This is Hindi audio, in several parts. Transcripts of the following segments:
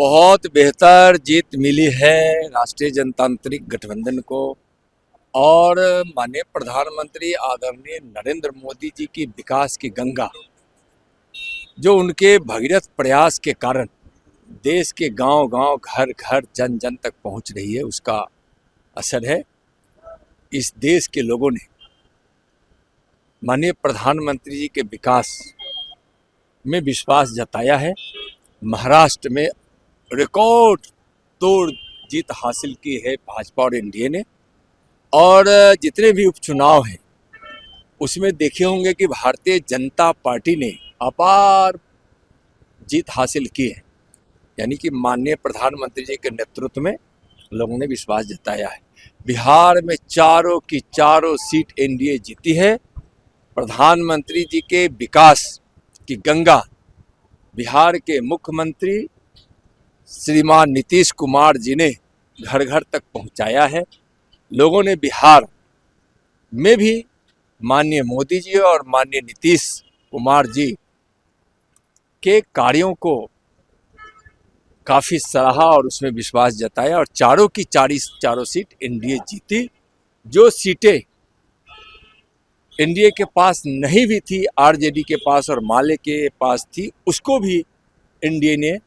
बहुत बेहतर जीत मिली है राष्ट्रीय जनतांत्रिक गठबंधन को और माननीय प्रधानमंत्री आदरणीय नरेंद्र मोदी जी की विकास की गंगा जो उनके भगीरथ प्रयास के कारण देश के गांव-गांव, घर-घर, जन-जन तक पहुंच रही है, उसका असर है। इस देश के लोगों ने माननीय प्रधानमंत्री जी के विकास में विश्वास जताया है। महाराष्ट्र में रिकॉर्ड तोड़ जीत हासिल की है भाजपा और एनडीए ने। और जितने भी उपचुनाव हैं उसमें देखे होंगे कि भारतीय जनता पार्टी ने अपार जीत हासिल की है, यानी कि माननीय प्रधानमंत्री जी के नेतृत्व में लोगों ने विश्वास जताया है। बिहार में चारों की चारों सीट एनडीए जीती है। प्रधानमंत्री जी के विकास की गंगा बिहार के मुख्यमंत्री श्रीमान नीतीश कुमार जी ने घर घर तक पहुंचाया है। लोगों ने बिहार में भी माननीय मोदी जी और माननीय नीतीश कुमार जी के कार्यों को काफ़ी सराहा और उसमें विश्वास जताया और चारों की चारों सीट एनडीए जीती। जो सीटें एनडीए के पास नहीं भी थी, आरजेडी के पास और माले के पास थी, उसको भी एनडीए ने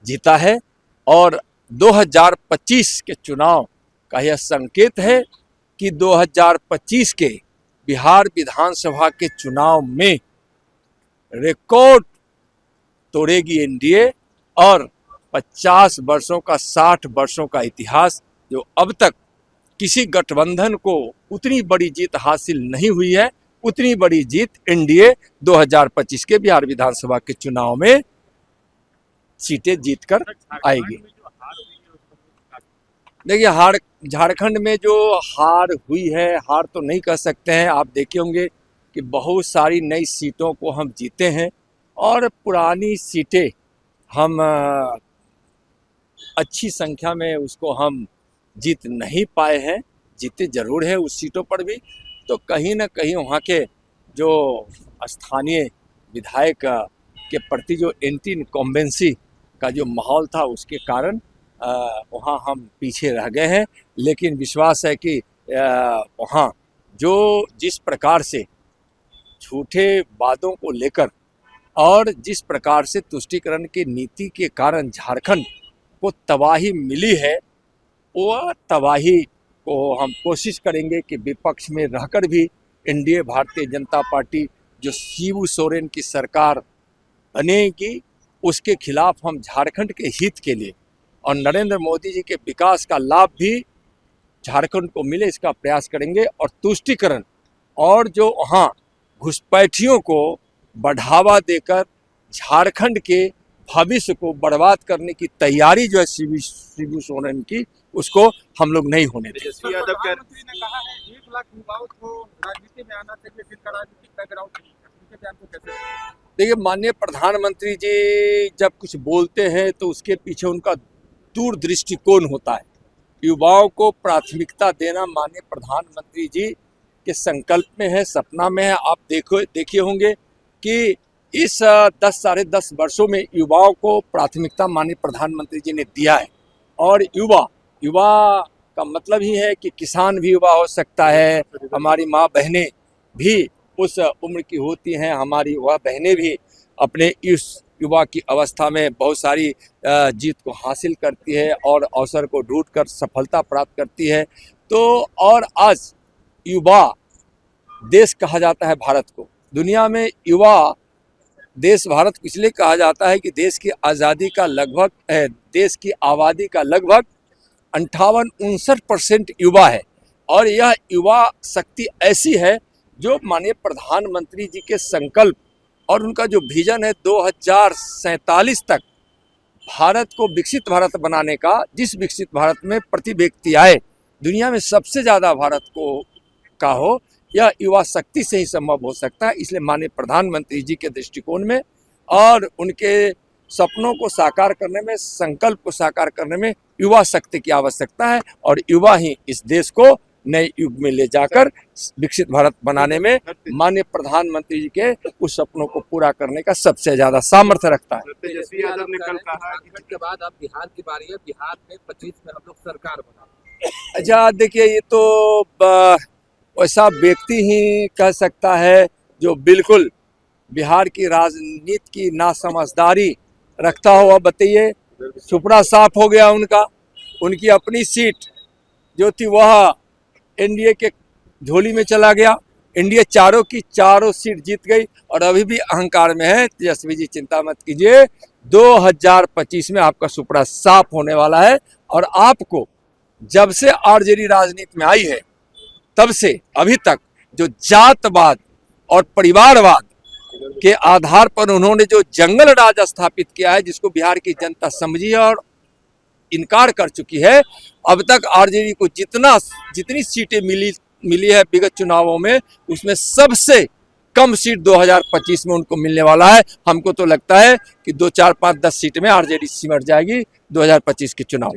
जीता है। और 2025 के चुनाव का यह संकेत है कि 2025 के बिहार विधानसभा के चुनाव में रिकॉर्ड तोड़ेगी एनडीए और 50 वर्षों का 60 वर्षों का इतिहास जो अब तक किसी गठबंधन को उतनी बड़ी जीत हासिल नहीं हुई है, उतनी बड़ी जीत एनडीए 2025 के बिहार विधानसभा के चुनाव में सीटें जीतकर आएगी। देखिए, झारखंड में जो हार हुई है, हार तो नहीं कह सकते हैं। आप देखे होंगे कि बहुत सारी नई सीटों को हम जीते हैं और पुरानी सीटें हम अच्छी संख्या में उसको हम जीत नहीं पाए हैं। जीते जरूर है उस सीटों पर भी, तो कहीं ना कहीं वहाँ के जो स्थानीय विधायक के प्रति जो एंटी इनकम्बेंसी का जो माहौल था उसके कारण वहाँ हम पीछे रह गए हैं। लेकिन विश्वास है कि वहाँ जो जिस प्रकार से झूठे वादों को लेकर और जिस प्रकार से तुष्टीकरण की नीति के कारण झारखंड को तबाही मिली है, वो तबाही को हम कोशिश करेंगे कि विपक्ष में रहकर भी एनडीए भारतीय जनता पार्टी जो शिबू सोरेन की सरकार बनेगी उसके खिलाफ हम झारखंड के हित के लिए और नरेंद्र मोदी जी के विकास का लाभ भी झारखंड को मिले इसका प्रयास करेंगे। और तुष्टीकरण और जो वहाँ घुसपैठियों को बढ़ावा देकर झारखंड के भविष्य को बर्बाद करने की तैयारी जो है शिबू सोरेन की, उसको हम लोग नहीं होने देंगे। प्रधानमंत्री ने कहा है 1 लाख युवाओं को राजनीति में आना चाहिए, जिनका राजनीतिक बैकग्राउंड नहीं है, उनके बयान को कैसे? देखिए, माननीय प्रधानमंत्री जी जब कुछ बोलते हैं तो उसके पीछे उनका दूर दृष्टिकोण होता है। युवाओं को प्राथमिकता देना माननीय प्रधानमंत्री जी के संकल्प में है, सपना में है। आप देखिए होंगे कि इस 10 साढ़े 10 वर्षों में युवाओं को प्राथमिकता माननीय प्रधानमंत्री जी ने दिया है। और युवा का मतलब ही है कि किसान भी युवा हो सकता है, हमारी माँ बहनें भी उस उम्र की होती हैं, हमारी युवा बहनें भी अपने इस युवा की अवस्था में बहुत सारी जीत को हासिल करती है और अवसर को ढूंढकर सफलता प्राप्त करती है। तो और आज युवा देश कहा जाता है भारत को। दुनिया में युवा देश भारत को इसलिए कहा जाता है कि देश की आज़ादी का लगभग देश की आबादी का लगभग 58-59% युवा है। और यह युवा शक्ति ऐसी है जो माननीय प्रधानमंत्री जी के संकल्प और उनका जो विजन है 2047 तक भारत को विकसित भारत बनाने का, जिस विकसित भारत में प्रति व्यक्ति आय दुनिया में सबसे ज़्यादा भारत को का हो, यह युवा शक्ति से ही संभव हो सकता है। इसलिए माननीय प्रधानमंत्री जी के दृष्टिकोण में और उनके सपनों को साकार करने में, संकल्प को साकार करने में युवा शक्ति की आवश्यकता है और युवा ही इस देश को नए युग में ले जाकर विकसित भारत बनाने में माननीय प्रधानमंत्री जी के उस सपनों को पूरा करने का सबसे ज्यादा सामर्थ्य रखता है। तेजस्वी यादव ने कल कहा कि के बाद अब बिहार की बारी है, बिहार में 25 में हम लोग सरकार बना। अच्छा देखिए, ये तो ऐसा व्यक्ति ही कह सकता है जो बिल्कुल बिहार की राजनीति की नासमझदारी रखता हुआ। बताइए, सुपड़ा साफ हो गया उनका, उनकी अपनी सीट जो थी वह एनडीए के झोली में चला गया। एनडीए चारों की चारों सीट जीत गई और अभी भी अहंकार में है। तेजस्वी जी चिंता मत कीजिए, 2025 में आपका सुपड़ा साफ होने वाला है। और आपको जब से आरजेडी राजनीति में आई है तब से अभी तक जो जातवाद और परिवारवाद के आधार पर उन्होंने जो जंगल राज स्थापित किया है, जिसको बिहार की जनता समझी है और इनकार कर चुकी है, अब तक आरजेडी को जितनी सीटें मिली है विगत चुनावों में, उसमें सबसे कम सीट 2025 में उनको मिलने वाला है। हमको तो लगता है कि 2, 4, 5, 10 सीट में आरजेडी सिमट जाएगी 2025 के चुनाव।